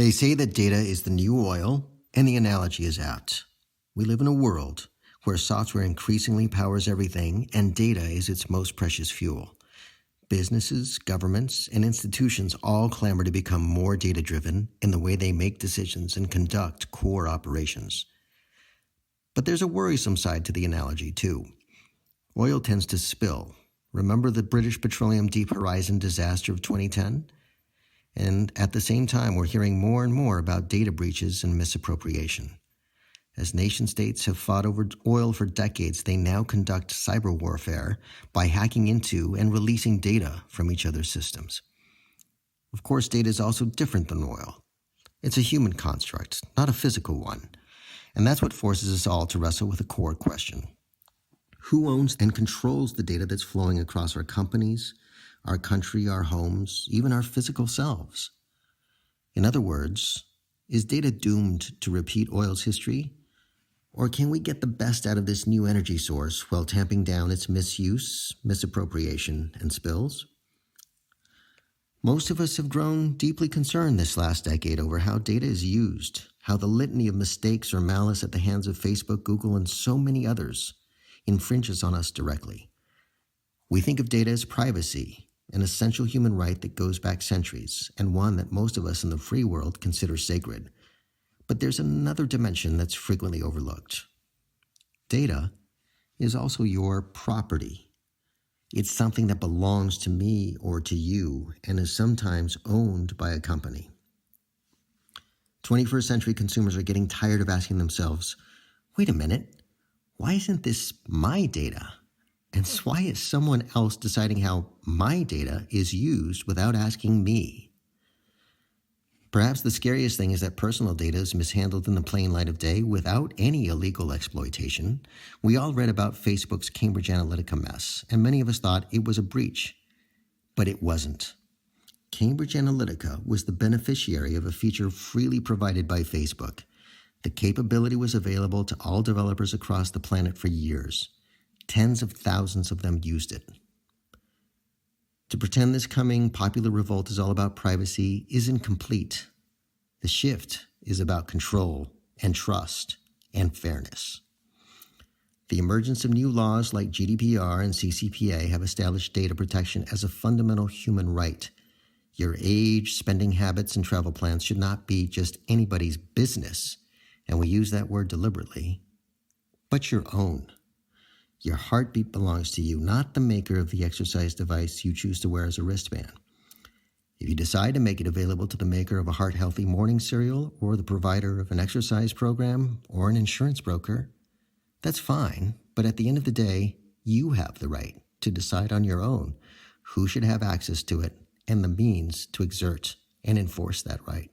They say that data is the new oil, and the analogy is apt. We live in a world where software increasingly powers everything, and data is its most precious fuel. Businesses, governments, and institutions all clamor to become more data-driven in the way they make decisions and conduct core operations. But there's a worrisome side to the analogy, too. Oil tends to spill. Remember the British Petroleum Deep Horizon disaster of 2010? And at the same time, we're hearing more and more about data breaches and misappropriation. As nation-states have fought over oil for decades, they now conduct cyber warfare by hacking into and releasing data from each other's systems. Of course, data is also different than oil. It's a human construct, not a physical one. And that's what forces us all to wrestle with a core question. Who owns and controls the data that's flowing across our companies, our country, our homes, even our physical selves? In other words, is data doomed to repeat oil's history? Or can we get the best out of this new energy source while tamping down its misuse, misappropriation, and spills? Most of us have grown deeply concerned this last decade over how data is used, how the litany of mistakes or malice at the hands of Facebook, Google, and so many others infringes on us directly. We think of data as privacy, an essential human right that goes back centuries, and one that most of us in the free world consider sacred. But there's another dimension that's frequently overlooked. Data is also your property. It's something that belongs to me or to you and is sometimes owned by a company. 21st century consumers are getting tired of asking themselves, wait a minute, why isn't this my data? And why is someone else deciding how my data is used without asking me? Perhaps the scariest thing is that personal data is mishandled in the plain light of day without any illegal exploitation. We all read about Facebook's Cambridge Analytica mess, and many of us thought it was a breach. But it wasn't. Cambridge Analytica was the beneficiary of a feature freely provided by Facebook. The capability was available to all developers across the planet for years. Tens of thousands of them used it. To pretend this coming popular revolt is all about privacy is incomplete. The shift is about control and trust and fairness. The emergence of new laws like GDPR and CCPA have established data protection as a fundamental human right. Your age, spending habits, and travel plans should not be just anybody's business, and we use that word deliberately, but your own. Your heartbeat belongs to you, not the maker of the exercise device you choose to wear as a wristband. If you decide to make it available to the maker of a heart-healthy morning cereal or the provider of an exercise program or an insurance broker, that's fine, but at the end of the day, you have the right to decide on your own who should have access to it and the means to exert and enforce that right.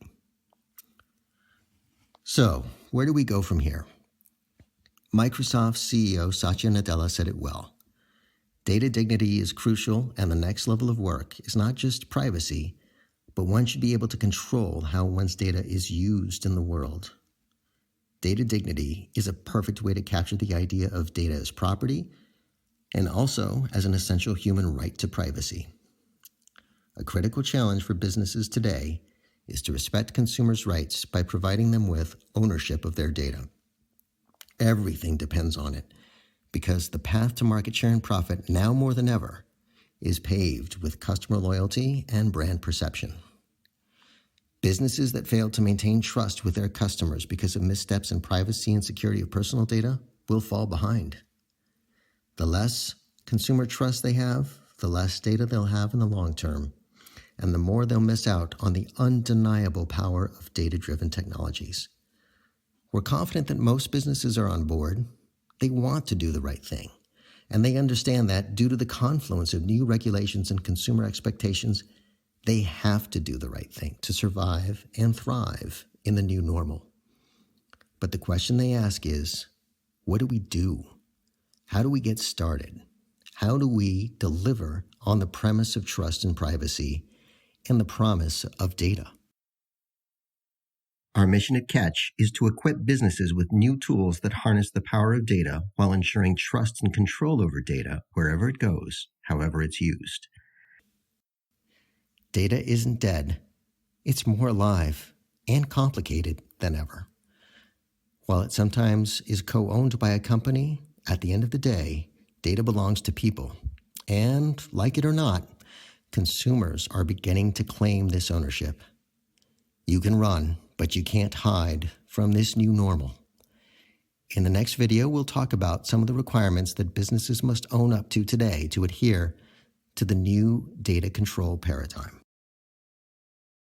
So, where do we go from here? Microsoft's CEO Satya Nadella said it well. Data dignity is crucial, and the next level of work is not just privacy, but one should be able to control how one's data is used in the world. Data dignity is a perfect way to capture the idea of data as property and also as an essential human right to privacy. A critical challenge for businesses today is to respect consumers' rights by providing them with ownership of their data. Everything depends on it, because the path to market share and profit, now more than ever, is paved with customer loyalty and brand perception. Businesses that fail to maintain trust with their customers because of missteps in privacy and security of personal data will fall behind. The less consumer trust they have, the less data they'll have in the long term, and the more they'll miss out on the undeniable power of data-driven technologies. We're confident that most businesses are on board. They want to do the right thing, and they understand that due to the confluence of new regulations and consumer expectations, they have to do the right thing to survive and thrive in the new normal. But the question they ask is, what do we do? How do we get started? How do we deliver on the premise of trust and privacy and the promise of data? Our mission at Ketch is to equip businesses with new tools that harness the power of data while ensuring trust and control over data wherever it goes, however it's used. Data isn't dead. It's more alive, and complicated than ever. While it sometimes is co-owned by a company, at the end of the day, data belongs to people. And, like it or not, consumers are beginning to claim this ownership. You can run, but you can't hide from this new normal. In the next video, we'll talk about some of the requirements that businesses must own up to today to adhere to the new data control paradigm.